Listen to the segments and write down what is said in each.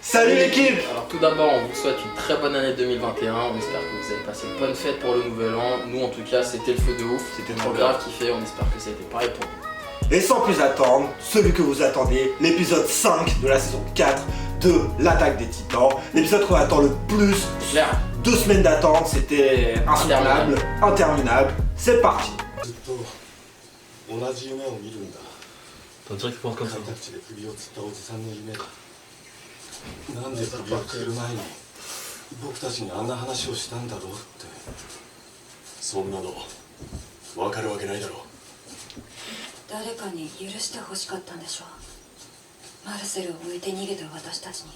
Salut l'équipe. Alors tout d'abord, on vous souhaite une très bonne année 2021. On espère que vous avez passé de bonnes fêtes pour le nouvel an. Nous en tout cas, c'était le feu de ouf. C'était trop grave kiffé. On espère que ça a été pareil pour vous. Et sans plus attendre, celui que vous attendez, l'épisode 5 de la saison 4 de l'attaque des titans. L'épisode qu'on attend le plus. Claire. 2 semaines d'attente, c'était insoutenable, interminable. C'est parti. On dirait qu'il pense comme ça. なんで首をくる前に僕たちにあんな話をしたんだろうって。そんなの分かるわけないだろう。誰かに許してほしかったんでしょう。マルセルを置いて逃げた私たちに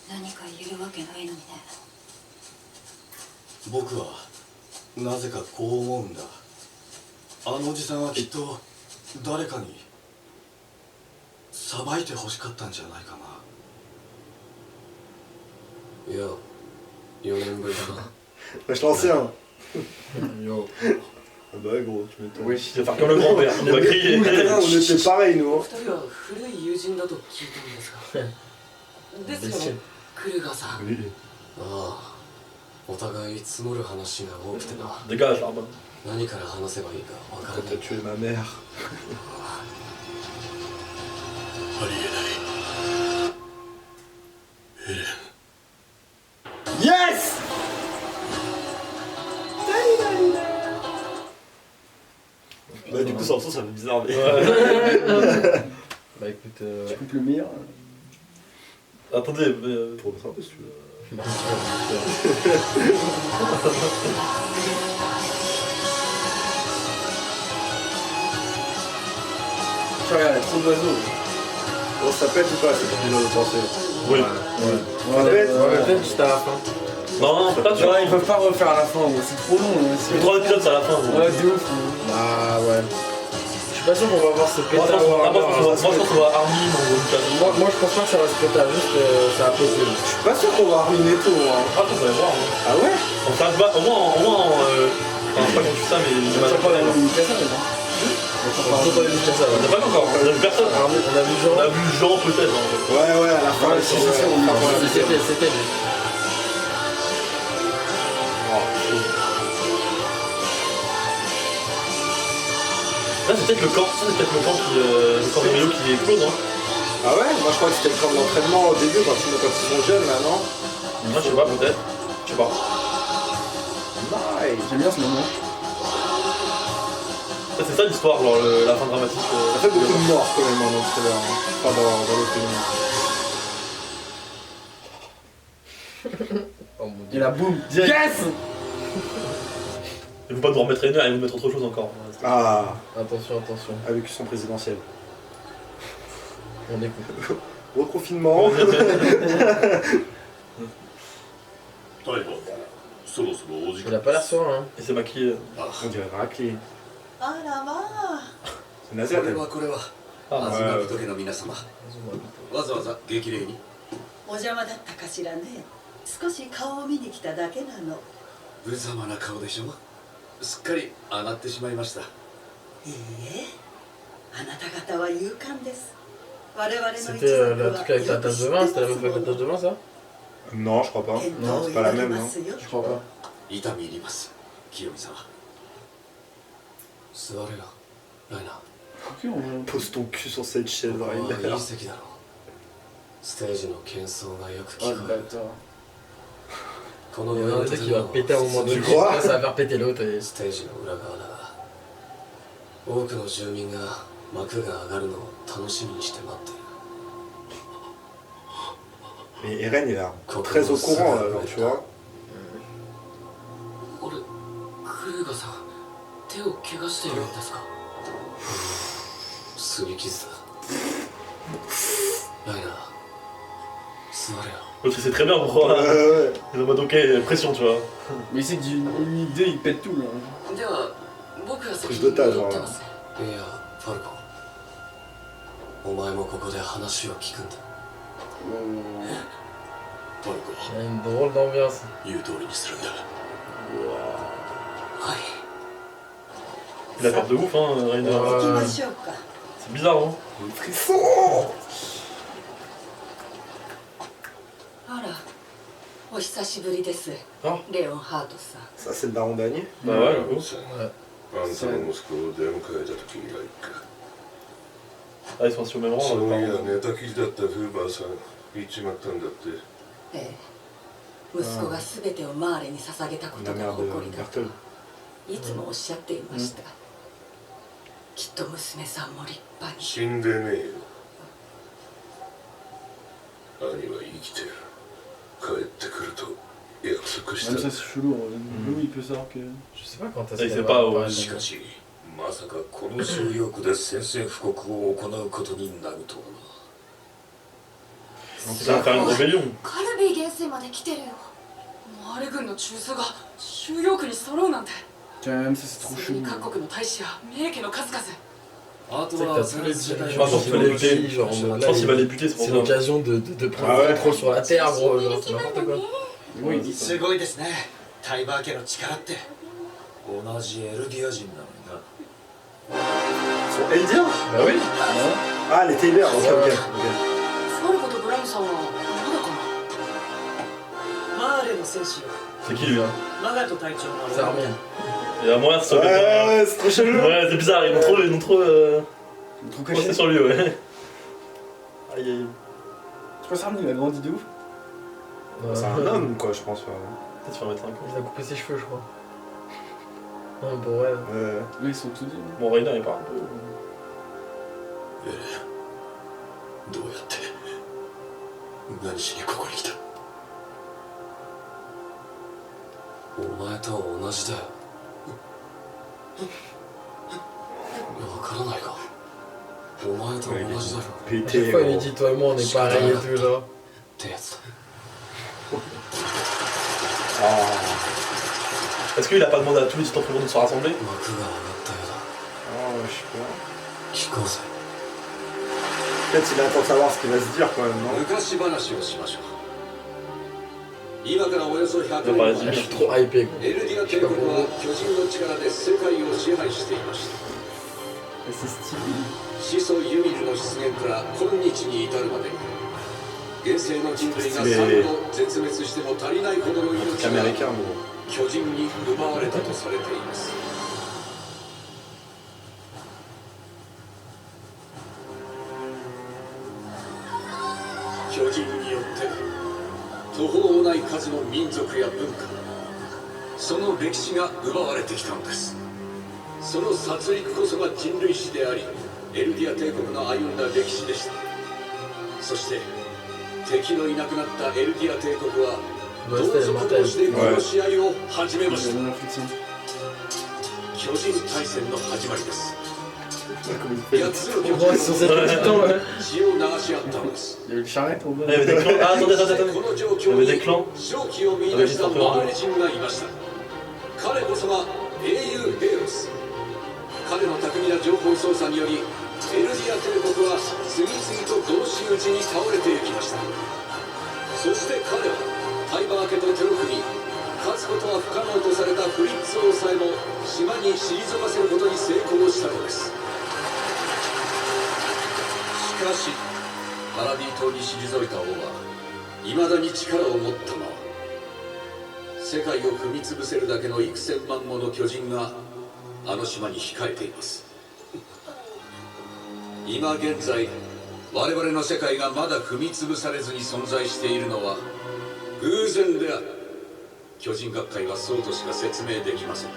何か言えるわけないのにね。僕はなぜかこう思うんだ。あのおじさんはきっと誰かに裁いてほしかったんじゃないかな。いや、4年ぶりだな。Wesh l'ancien. Yo. Bah gros, tu m'étonnes. Oui, je vais faire comme le grand-père, on va crier. On était pareil nous. 2人は古い友人だと聞いたんですがですよね、クルガーさん。ああ、お互い積もる話が多くてな。 Dégage là-bas. 何から話せばいいか分からない。 T'as tué ma mère. ありえない。エレン。 Yes. Bah du coup sans le son ça fait bizarre mais... Bah écoute, Tu coupes le mire. Attendez, Pour mettre un peu si tu veux. Regarde, trop d'oiseaux. Bon, ça pète ou pas cette épisode de pensée? Oui. Ça pète? on va peut-être juste à la fin. Non, pas sûr. Non, ils peuvent pas refaire à la fin, gros. C'est trop long. Les 3 épisodes c'est à la fin. Ouais, de ouf. Ah ouais. Je suis pas sûr qu'on va voir ce Moi pétard. je pense qu'on va Armin en gros. Moi je pense pas que ça va se péter, juste ça va péter. Je suis pas sûr qu'on va ruiner tout. Hein. Ah vous allez voir. Ah ouais? On flashback, au moins enfin pas comme ça mais... On va pas la même Mikasa, mais On peut pas les dire ça. On a pas vu encore, on a vu personne. On a vu Jean. On a vu Jean peut-être. Ouais, ouais, à la fin. Ouais, si, c'est sûr, on va C'était lui. Là c'est peut-être le camp, le camp de vélo qui explose hein. Ah ouais? Moi je crois que c'était le camp d'entraînement au début quand ils sont jeunes là, non? Moi je sais pas peut-être, je sais pas. Nice. J'aime bien ce moment. Ça, c'est ça l'histoire, genre la fin dramatique. Ça fait beaucoup de morts quand même dans le trailer. Hein. Enfin dans le film. Oh mon Et dieu. la boum. Direct. Yes. Il faut pas nous remettre une heure et nous mettre autre chose encore. Ah, Attention, attention. avec son présidentiel. On écoute. Reconfinement. 逮捕、そろそろお時 Il 間 a pas l'air serein hein. Et c'est maquillé. On dirait raclé. あらまあ。 C'est Nazir. これはあ東人家の皆様、わざわざ激励に。お邪魔だったかしらね。少し顔を見に来ただけなの。無様な顔でしょ。すっかり上がってしまいました。いいえ、あなた方は勇敢です。我々の一 C'était 族 le は truc avec la tasse de vin, c'était la meuf avec la tasse de vin ça? Non, je crois pas. 健 Non, 闘を c'est pas la 祈り même. ま Non. すよ。 Je crois pas. 痛み入ります、清美様。座れよ、ライナ Ok, on va. Pose ton cul sur cette chaise, ー。ここはいい Ryder. 席だろう。ステージの喧騒がよく Oh 聞 le こえる。 bâtard. こ Il の y 上 en a の un 建 qui va 物 péter à un moment donné. Tu crois? Ça va faire péter l'autre et... ステージの裏側だが、多くの住民が幕が上がるのを楽しみにして待っている。 Mais Eren, il a très au courant là, genre, tu vois. 俺、クルーガさん、手を怪我しているんですか？すり傷だ。ライナー、座れよ。 L'autre il sait très bien pourquoi. Ouais. Il est en mode ok, pression tu vois. Mais c'est que du Ennemi 2, il pète tout là. では、僕が先 Prise に d'otage, 戻って hein. ますね。いや、ファルコン。お前もここで話を聞くんだ。ファルコ Il y a une drôle d'ambiance. ン、言う通りにするんだ。はい。 Il a peur de ouf hein, Rainer. 行きましょうか。 C'est bizarre hein. Frisson. お久しぶりです。あレオンハートさん。 Ça, c'est le baron Dany. Bah ouais, le coup. あんたの息子を出迎えた時以来か。 Ah, ils sont sur le même rang, そうい par や contre. 寝たきりだったフーバーさん行っちまったんだって。ええ、息子が全てをマーレに捧げたこと La が mère 誇 de りだと Bertel. いつもおっしゃっていました。きっと娘さんも立派に。死んでねえよ。兄は生きてる。帰ってくると約束し Même た ça, c'est chelou. D'où il peut savoir que. Je sais pas quand est-ce Il qu'elle sait va pas où- apparaître. しかしまさかこの収容で宣戦布告を行うことになるとはな。 Ça va faire une rébellion. カルビー元帥まで来てるよ。マーレ軍の中枢が収容区に揃うなんて。 Tiens, même ça, c'est trop すで chelou. に各国の大使や名家の数々。あと Tu sais que は t'as tous les Par contre, il va les buter. dirigeants, genre, Je là, pense qu'il va il- les buter, c'est pour C'est ça. l'occasion de prendre Ah ouais. le contrôle sur la terre, gros. Genre, c'est n'importe quoi. Oui, Ouais, c'est すごいですね。タイバー家の力って。同じエルディア人なのにな。 Ils sont Eldiens. Bah oui. Ah, les Taylor, ok, ok. ファルコとブラウンさんはまだかな。マーレの戦士よ、 C'est qui lui, hein マガト隊長が C'est Armien. Il y a moyen de se Ouais, sauver. ouais, c'est trop chelou. Ouais, c'est bizarre, ils l'ont trop Trop posté caché. sur lui, ouais. Aïe aïe. Je pense que il a grandi de ouf. C'est un homme, quoi, je pense. Peut-être faire mettre un coup. Il a coupé ses cheveux, je crois. Non, bon, ouais. Ouais. Là, ils sont tout dits. Bon, Rainer, il part un peu. どうやって何しにここに来た。お前と同じだよ。わからないか。お前と同じだろ。 À chaque fois, il lui dit, toi et moi, on est pareil et tout, genre. ってやつだ。 Est-ce qu'il a pas demandé à tous les titans de se rassembler 幕が上がったようだ。 Oh, je sais pas. 聞こうぜ。 Peut-être il attend de savoir ce qu'il va se dire quand même, non? 昔話をしましょう。今からおよそ100 Bah, 年 vas-y. 前 Je suis trop hypé, quoi. エルディア帝国は巨人の力で世界を支配していました。 Et c'est stylé. 始祖ユミルの出現から今日に至るまでに現世の人類が3度絶滅しても足りないほどの命 Truc が américain, gros. 巨人に奪われたとされています。巨人によって途方もない数の民族や文化、その歴史が奪われてきたのです。その殺戮こそが人類史であり、エルディア帝国の歩んだ歴史でした。そして敵のいなくなったエルディア帝国は同族同士で殺し合いを始めまし J'ai た。 une réflexion. 巨人大戦の始まりです。 Comme il fait. 8つの巨 On voit sur 人 cette petite temps, ouais. 血を流し合ったのです。 Il y a eu le charrette au bas. Ah, il y avait des clans. Ah, attendez, attendez, こ attendez. の状 Il y 況 avait des に clans. 勝機を見出したマーレ人がいました。彼こそが英雄ヘイロス。彼の巧みな情報操作によりエルディア帝国は次々と同士討ちに倒れていきました。そして彼はタイバー家とテロフに勝つことは不可能とされたフリッツ王さえも島に退かせることに成功したのです。しかしパラディ島に退いた王は未だに力を持ったまま世界を踏み潰せるだけの幾千万もの巨人があの島に控えています。今現在我々の世界がまだ踏み潰されずに存在しているのは偶然である。巨人学会はそうとしか説明できません。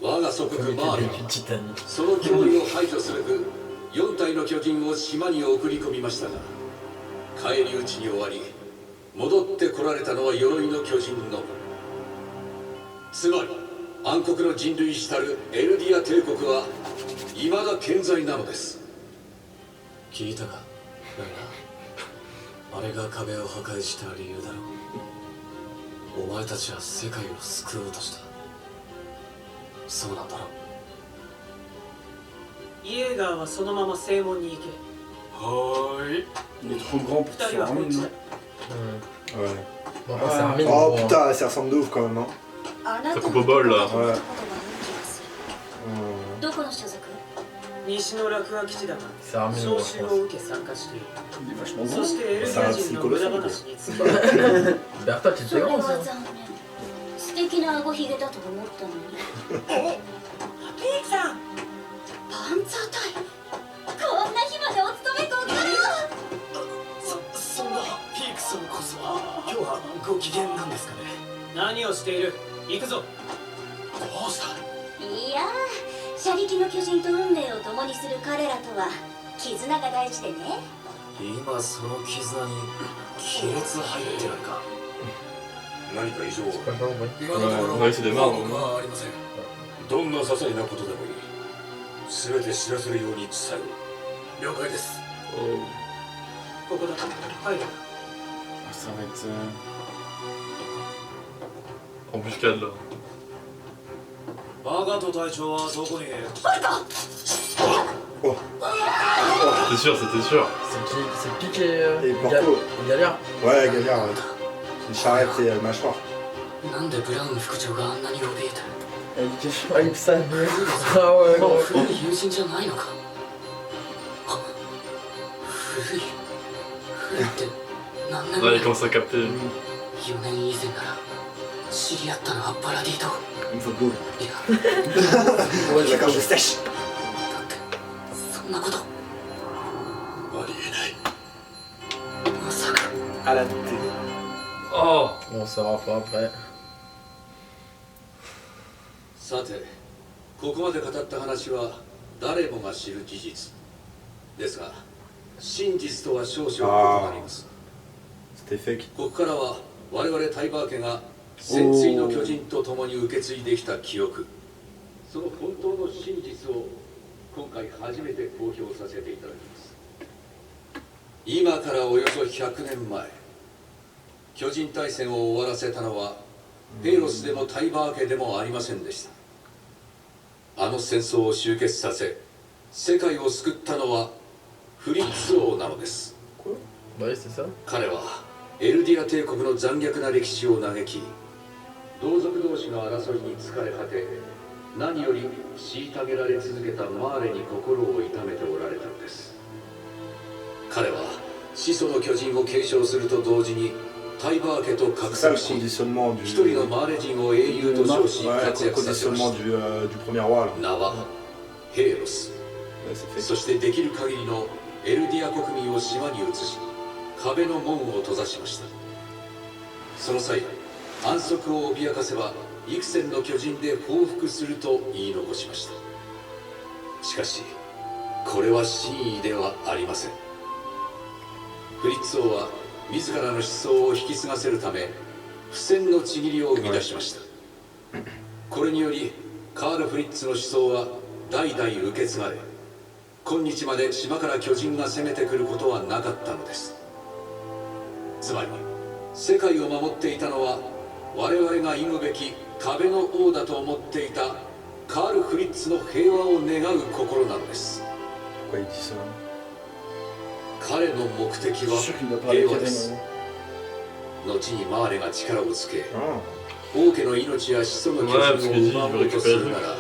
我が祖国マーレは Du Titanic. その脅威を排除すべく4体の巨人を島に送り込みましたが返り討ちに終わり戻ってこられたのは鎧の巨人のみ。つまり暗黒の人類史たるエルディア帝国は未だ健在なのです。聞いたか、ライナー。あれが壁を破壊した理由だろう。お前たちは世界を救おうとした。そうなんだろう。イエーガーはそのまま正門に行け。はーい。 Il est trop grand pour 二 se 人は faire こ un っち mine. だ。 Ouais. Bon, après, c'est Armin. Oh bon, hein. putain, ça ressemble de ouf quand même, hein. あなた Ça coupe au bol, là. のことが人気です。どこの所属？西の楽和基地だが C'est un 招 minimum, 集を受け参加している Il est vachement そ grand. してエルディア人の無駄話について Bertha, tu そ étais れ grand は ça. 残念。素敵な顎ひげだと思ったのに。ピークさんパンツァー隊。こんな日までお勤めご苦労。そんなピークさんこそ今日はご機嫌なんですかね。何をしている。行くぞ。どうした。いやー、車力の巨人と運命を共にする彼らとは絆が大事でね。今その絆に亀裂入ってないか。何か異常 Pas grave, ouais. 今のところ Ouais, c'est des marres, 報告はありません。どんな些細なことでもいい。全て知らせるように伝えろ。了解です。 Oh. ここだ。入る。 Ça va être. Embuscade là. バガト隊長はどこに。 C'était sûr, c'était sûr. C'est piqué. Et Porco. Galère. Ouais, galère. Une charrette et le mâchoire. なんでブラウン副長があんなに怯えてる。 Ah, il ça. Ah ouais, もう gros. 古い友人じゃないのか。古いって何年 Là, 前。 il commence à capter. 4年以前なら知り合ったのはパラディと。 Une faute boule. いや Ouais, d'accord, je sèche. だってそんなこと。ありえない。まさか。 À la tête. Oh. On saura pas après. さて、ここまで語った話は誰もが知る事実ですが、真実とは少々異なります。 C'était fake. ここからは我々タイバー家が戦鎚の巨人と共に受け継いできた記憶、その本当の真実を今回初めて公表させていただきます。今からおよそ100年前、巨人大戦を終わらせたのはペイロスでもタイバー家でもありませんでした。あの戦争を終結させ世界を救ったのはフリッツ王なのです。 Ouais, c'est ça. 彼はエルディア帝国の残虐な歴史を嘆き、同族同士の争いに疲れ果て、何より虐げられ続けたマーレに心を痛めておられたのです。彼は始祖の巨人を継承すると同時にタイバー家と画 C'est ça le 策し、 conditionnement 一人 du. のマーレ人を英雄と称し Ouais, 活 le 躍させまし conditionnement た。 du premier roi là. 名はヘイロス。 Ouais, c'est fake. そしてできる限りのエルディア国民を島に移し、壁の門を閉ざしました。その際、安息を脅かせば幾千の巨人で報復すると言い残しました。しかしこれは真意ではありません。フリッツ王は自らの思想を引き継がせるため不戦のちぎりを生み出しました。これによりカール・フリッツの思想は代々受け継がれ、今日まで島から巨人が攻めてくることはなかったのです。つまり世界を守っていたのは我々が忌むべき壁の王だと思っていたカール・フリッツの平和を願う心なのです。 Pourquoi il dit ça? 彼の目的 Je は suis sûr qu'il doit parler 平和で Karen. す。後にマーレが力をつけ、 Ah. 王家の命や子孫の巨 Ouais, parce 人 qu'il を dit 奪お il う veut とす récupérer る le な truc. ら、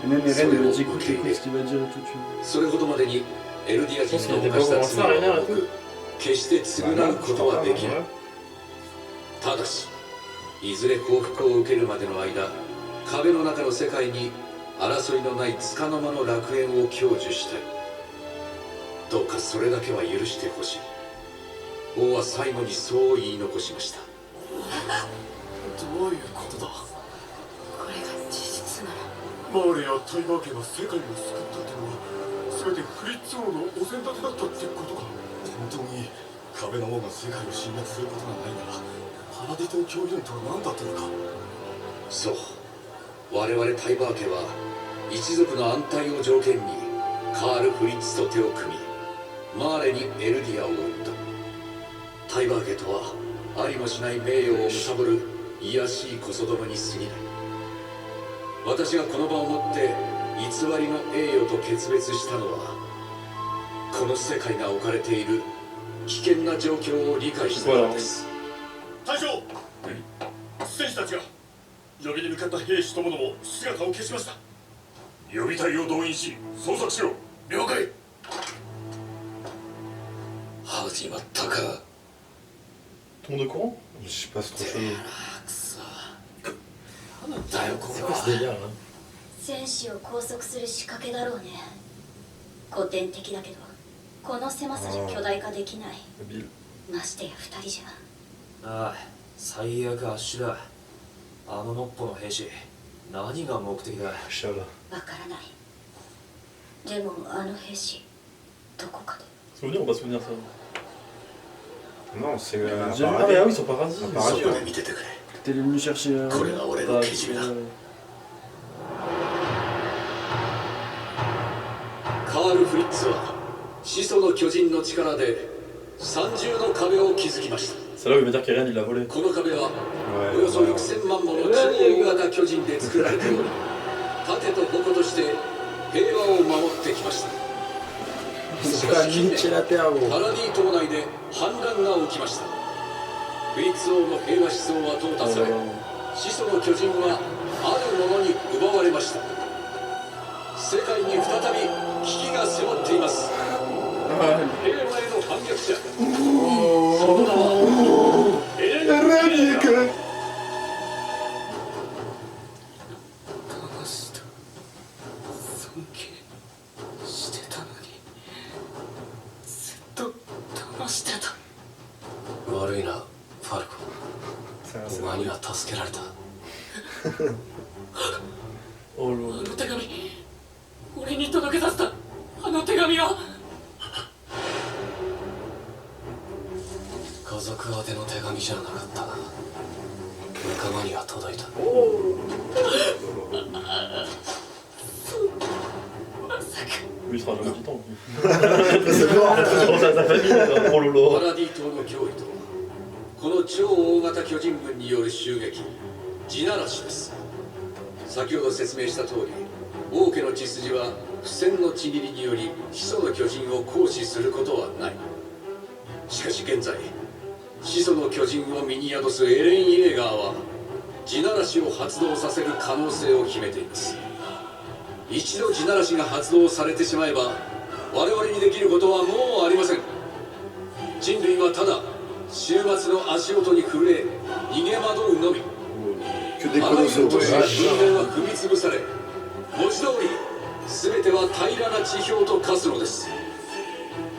Et même Eren, il me dit écoute ce qu'il va dire et tout. それほどまでにエルディア人の犯した罪は重く、決して償うことはできない。ただし、いずれ降伏を受けるまでの間、壁の中の世界に争いのない束の間の楽園を享受したい。どうかそれだけは許してほしい。王は最後にそう言い残しました。どういうことだ。これが事実ならマーレやタイバー家が世界を救ったってのは全てフリッツ王のお膳立てだったってことか。本当に壁の王が世界を侵略することがないならパラディ島協議員とは何だったのか。そう、我々タイバー家は一族の安泰を条件にカール・フリッツと手を組みマーレにエルディアを売った。タイバー家とはありもしない名誉を貪る卑しい子供に過ぎない。私がこの場をもって偽りの栄誉と決別したのはこの世界が置かれている危険な状況を理解したからです。大将、戦士たちが呼びに向かった兵士ともども姿を消しました。予備隊を動員し捜索しろ。了解。始まったか。 Tour de courant? Je sais pas, c'est trop chelou. だよこれ C'est quoi ce délire là? 戦士を拘束する仕掛けだろうね。古典的だけどこの狭さじゃ巨大化できない。 Mobile. ましてや2人じゃ。ああ、最悪圧死だ。あののっぽの兵士、何が目的だ。 Chala. わからない。でもあの兵士どこかで。 Souvenir ou pas souvenir ça? Non, c'est. Ah mais ah oui, ils sont paradis. そこで見ててくれ。 T'es venu chercher. これが俺のけじめだ。カール・フリッツは始祖の巨人の力で三重の壁を築きました。 C'est là où il va dire qu'Eren il l'a volé. この壁はおよそ6000万もの超大型巨人で作られており、盾と矛として平和を守ってきました。しかし近年パラディ島内で反乱が起きました。フリッツ王の平和思想は淘汰され、始祖の巨人はあるものに奪われました。世界に再び危機が迫っています。平和への反逆者、その名はエレン・リーガー。騙した。尊敬してたのにずっと騙してた。悪いなファルコ。お前には助けられた。あの手紙、俺に届けさせたあの手紙は。家族宛ての手紙じゃなかったが仲間には届いた。まさか。 Lui il sera jamais titan. C'est mort. Je pense à sa famille. Oh lolo. パラディ島の脅威とこの超大型巨人軍による襲撃、地ならしです。先ほど説明した通り、王家の血筋は不戦のちぎりにより始祖の巨人を行使することはない。しかし現在始祖の巨人を身に宿すエレン・イエーガーは地ならしを発動させる可能性を秘めています。一度地ならしが発動されてしまえば我々にできることはもうありません。人類はただ終末の足音に震え逃げ惑うのみ。あらゆる都市や人間は踏み潰され、文字通り全ては平らな地表と化すのです。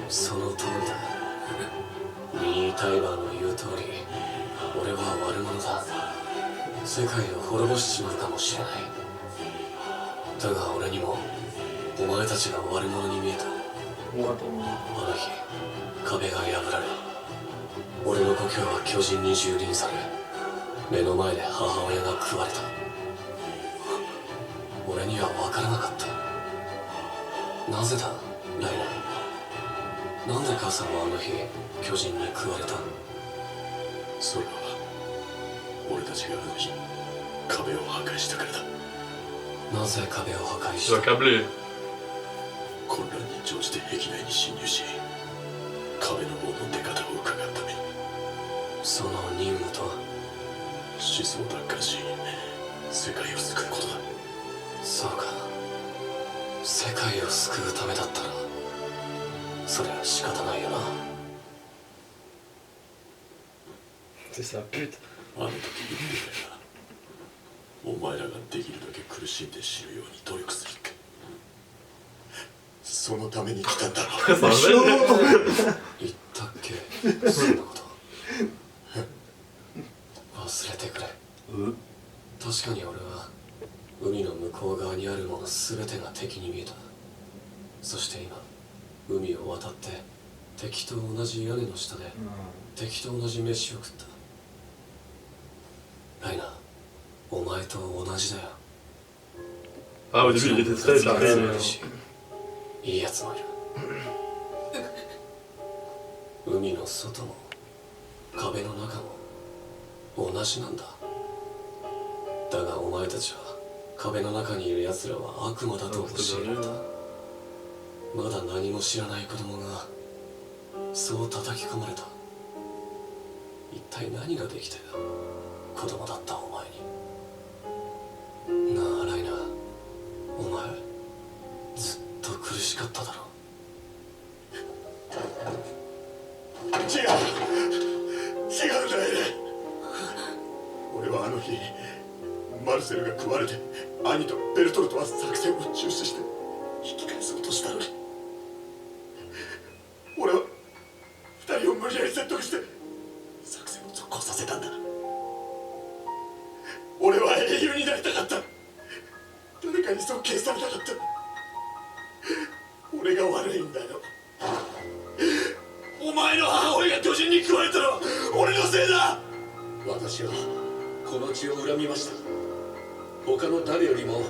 その通りだ。ミニタイバーの言う通り俺は悪者だ。世界を滅ぼしちまうかもしれない。だが俺にもお前たちが悪者に見えた。あの日壁が破られ俺の故郷は巨人に蹂躙され、目の前で母親が食われた。俺には分からなかった。なぜだライナ。なんで母さんはあの日巨人に食われた。それは俺たちがあの日壁を破壊したからだ。なぜ壁を破壊した。混乱に乗じて壁内に侵入し、壁の王の出方を伺うために。その任務とは始祖を奪還し世界を救うことだ。そうか、世界を救うためだったらそれは仕方ないよな。C'est ça, putain. あの時言ってくれた。お前らができるだけ苦しんで死ぬように努力するって。そのために来たんだろう。言ったっけそんなこと。忘れてくれ。確かに俺は海の向こう側にあるもの全てが敵に見えた。そして今海を渡って敵と同じ屋根の下で敵と同じ飯を食った。ライナー、お前と同じだよ。Ah, au début il était très pareil. いいやつもいる。海の外も壁の中も同じなんだ。だがお前たちは壁の中にいる奴らは悪魔だと教えられた。まだ何も知らない子供がそう叩き込まれた。一体何ができて子供だったお前に。なあライナー、お前ずっと苦苦しかっただろ違うんだエレン。俺はあの日マルセルが食われて兄とベルトルトは作戦を中止して引き返そうとしたのに、俺は二人を無理やり説得して作戦を続行させたんだ。俺は英雄になりたかった。誰かに尊敬されたかった。俺が悪いんだよ。お前の母親が巨人に食われたのは俺のせいだ。私はこの血を恨みました。他の誰よりも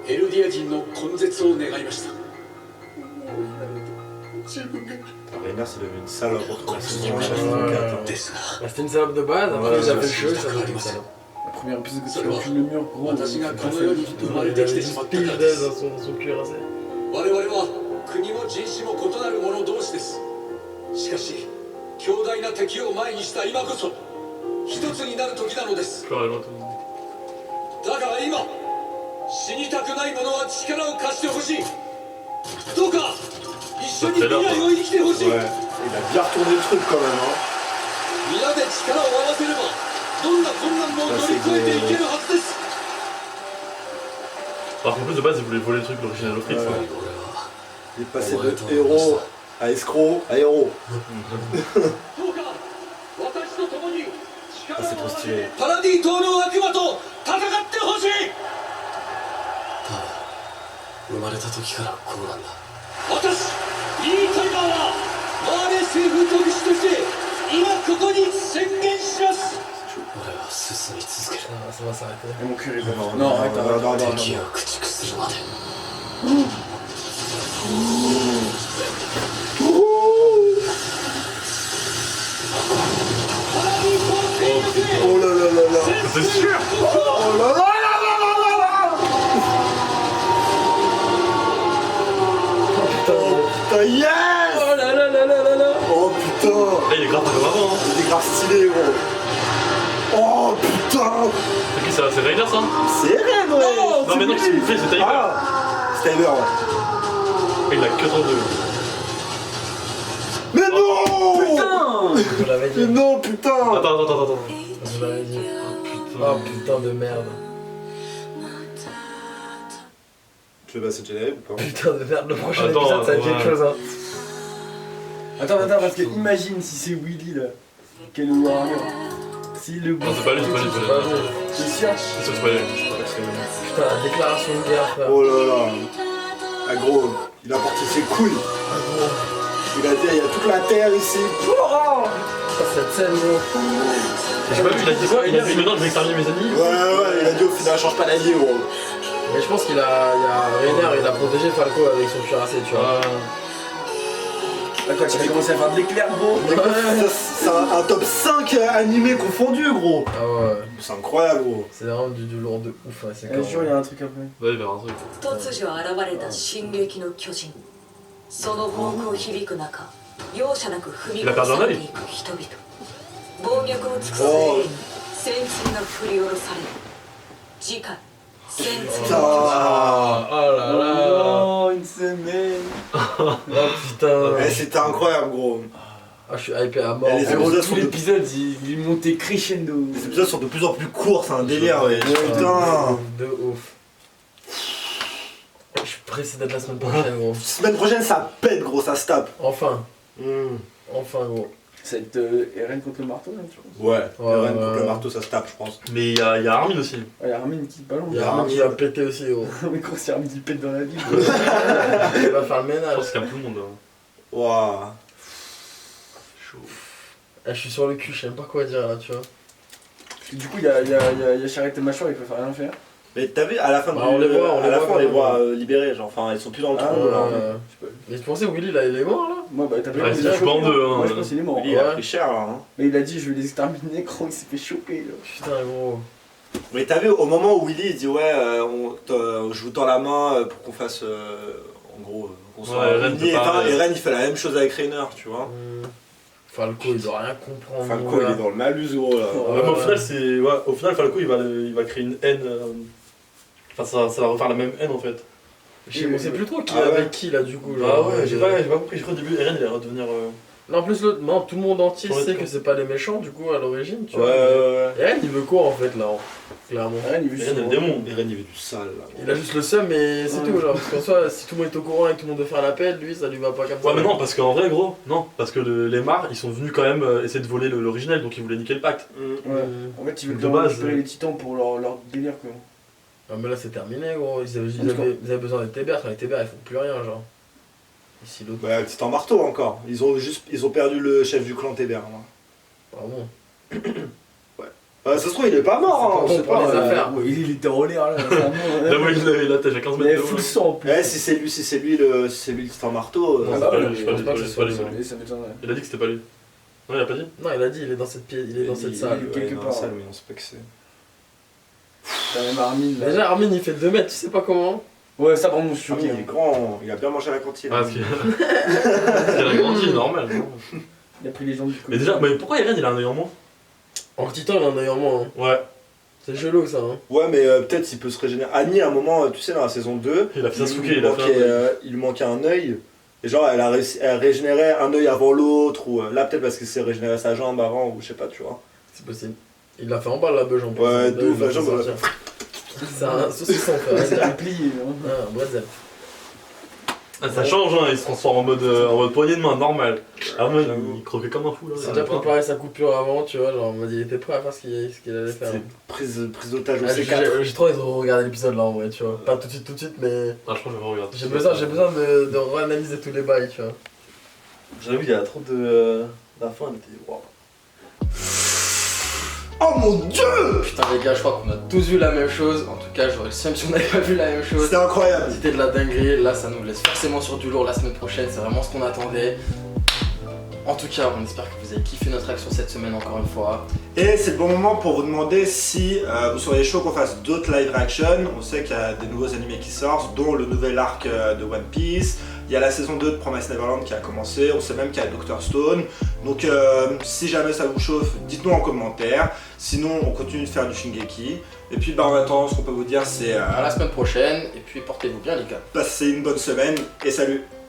エルディア人の根絶を願いました。自分が Rainer, c'est devenu une salope entre la saison 1 et la Bah, saison 4. c'était une salope de base, après il a fait le jeu, ça devient une salope. La première épisode que tu recules le mur, gros. 私がこの世に生まれてきてしまったからです。我々は国も人種も異なる者同士です。しかし強大な敵を前にした今こそ一つになる時なのです。だから今死にたくない者は力を貸してほしい。どうか一緒に未来を生きてほしい。 Ouais, il a bien retourné le truc quand même, hein. 皆で力を合わせればどんな困難も乗り越えていけるはずです。 Alors qu'en plus de base ils voulaient voler le truc l'original au fric. Il est passé de héros à escroc à héros. Ah, c'est trop stylé. パラディ島の悪魔と戦ってほしい。生まれた時からこうなんだ。私リー・タイガーはマーレ政府特使として今ここに宣言します。俺は進み続ける。Ça va s'arrêter. Et mon cul est Non, non, arrête, non, arrête, non, arrête. 敵を駆逐するまで。 Oh là là là là. C'est sûr. Oh là là là là là là là. Oh putain, yes. Oh là là là là là là. Oh putain. Là il est grave comme avant. Hein. Il est grave stylé, gros. Oh putain. C'est qui ça? C'est Rainer ça? C'est Ren, ouais. Non mais non, c'est une c'est Tiger. Ah, c'est Tiger, ouais. Il a que 32. Mais non. Je l'avais Mais dit. non, putain. Attends. Je l'avais dit. Oh putain de merde. Tu veux passer le générique ou pas? Putain de merde, le prochain Attends, épisode ça va être ouais. quelque chose hein. Attends, parce que imagine si c'est Willy là. Quel warrior. Si le Non c'est pas lui, c'est pas lui. C'est sûr. C'est sûr, c'est pas lui. Putain, la déclaration de guerre frère. Oh là là. Ah gros, il a porté ses couilles. Il a dit, il y a toute la terre ici. Oh, cette scène gros. J'ai pas vu, il a dit quoi? Il a dit maintenant je vais exterminer mes ennemis. Ouais, il a dit au final change pas d'allié gros. Mais je pense qu'il a Rainer, il a protégé Falco avec son cuirassé, tu vois. Là quand il a commencé à faire de l'éclair gros. C'est un top 5 animé confondu gros. Ah ouais. C'est incroyable gros. C'est vraiment du lourd de ouf. Ouais, c'est Un jour il y a un truc après. Ouais, il va y avoir un truc. 突如現れた進撃の巨人、その猛攻響く中、容赦なく踏み越されていく人々、暴虐を尽くす全員に戦鎚が振り下ろされる。次回戦鎚の Ah, oh là là. Oh, une semaine. Oh putain. Eh, c'était incroyable gros. Ah, je suis hypé à mort. Et les épisodes Tout sont de... l'épisode il montait crescendo. Les épisodes sont de plus en plus courts, c'est un délire ouais. Putain. De ouf. Je suis pressé d'être la semaine prochaine gros. Semaine prochaine ça pète gros, ça se tape. Enfin. Enfin gros. Ça va être Eren contre le marteau là, tu vois. Ouais, Eren contre le marteau ça se tape je pense. Mais il y a Armin aussi. Ouais, il y a Armin qui balance. Il y a Armin qui va péter aussi gros. Mais quand c'est Armin qui pète dans la ville. Il va faire le Je ménage. pense qu'il y a tout le monde. Waouh. Ah, je suis sur le cul, je sais même pas quoi dire là, tu vois. Du coup il y a Charrette et Mâchoire, ils peuvent rien faire. Mais t'as vu à la fin Bah, on les voit libérés, genre enfin ils sont plus dans le Ah, trou ouais, là. Mais tu pensais Willy là, il est mort là? Moi bah t'as Ouais, il se coupe en deux, hein. Moi je pense qu'il est mort. Il a pris cher là. Hein. Mais il a dit je vais les exterminer, gros, il s'est fait choper là. Putain gros. Mais t'as vu au moment où Willy il dit ouais je vous tends la main pour qu'on fasse en gros qu'on soit Eren unis, peut pas, et Eren il fait la même chose avec Rainer tu vois. Falco il doit rien comprendre. Falco il est dans le malus gros là. Ouais, mais au final, au final Falco il va créer une haine. Enfin, ça va refaire la même haine en fait. On sait plus trop qui Ah est ouais. avec qui là du coup. Ah genre, ouais, j'ai pas compris. Je crois au début, Eren il allait redevenir. Non, en plus, non, tout le monde entier Sur le sait camp. que c'est pas les méchants du coup à l'origine, tu Ouais, vois. ouais, Et Eren il veut quoi en fait là, clairement. Eren, il veut juste Eren, il est le démon. Eren, il veut du sale là. Il a juste le seum mais c'est Ouais. tout, genre, parce qu'en soi, si tout le monde est au courant et que tout le monde veut faire l'appel, lui ça lui va pas comme ça. Ouais, mais non, parce qu'en vrai, gros, non. Parce que les Mars, ils sont venus quand même essayer de voler l'originel, donc ils voulaient niquer le pacte. Ouais. En fait, ils veulent De base, récupérer les titans pour leur délire, quoi. Ah, mais là c'est terminé gros, ils avaient besoin des TBR, les TBR ils font plus rien, genre. Ici l'autre. Bah, c'est en marteau encore. Ils ont perdu le chef du clan Téber. Pardon. Ça se trouve, il est pas mort, hein, C'est on sait pour pas. les affaires. Ouais, il était en l'air là, vraiment. Là, ouais, il avait la tête à 15 Il avait mètres de haut. full sang en plus. Ouais, si c'est lui le titan marteau. Non, c'est bah pas ouais, lui, je c'est pas pense lui, pas que c'est ce pas lui, soit non. Mais ça m'étonnerait. Il a dit que c'était pas lui. Non, il a pas dit. Non, il a dit, il est dans cette pièce, il est dans cette salle. quelque dans part. la salle, mais on sait pas que c'est. T'as même Armin là. Déjà Armin il fait 2 mètres, tu sais pas comment. Ouais, ça par contre, je Ah, suis mais il est grand, il a bien mangé à la cantine. Ah, parce qu'il a grandi, normal. Il a pris les jambes du Mais déjà, mais pourquoi Eren il a un œil en moins? En titan il en a eu en moins. Hein. Ouais. C'est gelou ça. Hein. Ouais, mais peut-être il peut se régénérer. Annie, à un moment, tu sais, dans la saison 2, Il a fait Sasuke, il il a fait un manquait, œil. il lui manquait un œil. Et genre, elle régénérait un œil avant l'autre, ou là, peut-être parce qu'il s'est régénéré sa jambe avant, ou je sais pas, tu vois. C'est possible. Il l'a fait en bas la beuge en plus. Ouais, Là, d'où il l'a la jambe. fait sortir. C'est un saucisson frère. C'est un plié. Ah, un bretzel. Ah, ça change, hein, il se transforme en mode poignée de main, normal. Avant, J'avoue. il croquait comme un fou là. Il a déjà préparé sa coupure avant, tu vois, genre en mode il était prêt à faire ce qu'il allait faire. C'est prise d'otage au Ah, C4. j'ai trop envie de regarder l'épisode là en vrai, tu vois. Pas tout de suite, mais Ah, je crois que je vais regarder. j'ai besoin de réanalyser tous les bails, tu vois. J'avoue, il y a trop de. La fin, elle était. Waouh. Oh mon dieu! Putain les gars, je crois qu'on a tous vu la même chose. En tout cas, j'aurais le seum si on n'avait pas vu la même chose. C'était incroyable. C'était de la dinguerie. Là, ça nous laisse forcément sur du lourd la semaine prochaine. C'est vraiment ce qu'on attendait. En tout cas, on espère que vous avez kiffé notre action cette semaine encore une fois. Et c'est le bon moment pour vous demander si vous seriez chaud qu'on fasse d'autres live action. On sait qu'il y a des nouveaux animés qui sortent, dont le nouvel arc de One Piece. Il y a la saison 2 de Promise Neverland qui a commencé. On sait même qu'il y a Dr Stone. Donc si jamais ça vous chauffe, dites-nous en commentaire. Sinon, on continue de faire du Shingeki. Et puis en attendant, ce qu'on peut vous dire, c'est À la semaine prochaine. Et puis portez-vous bien les gars. passez une bonne semaine et salut!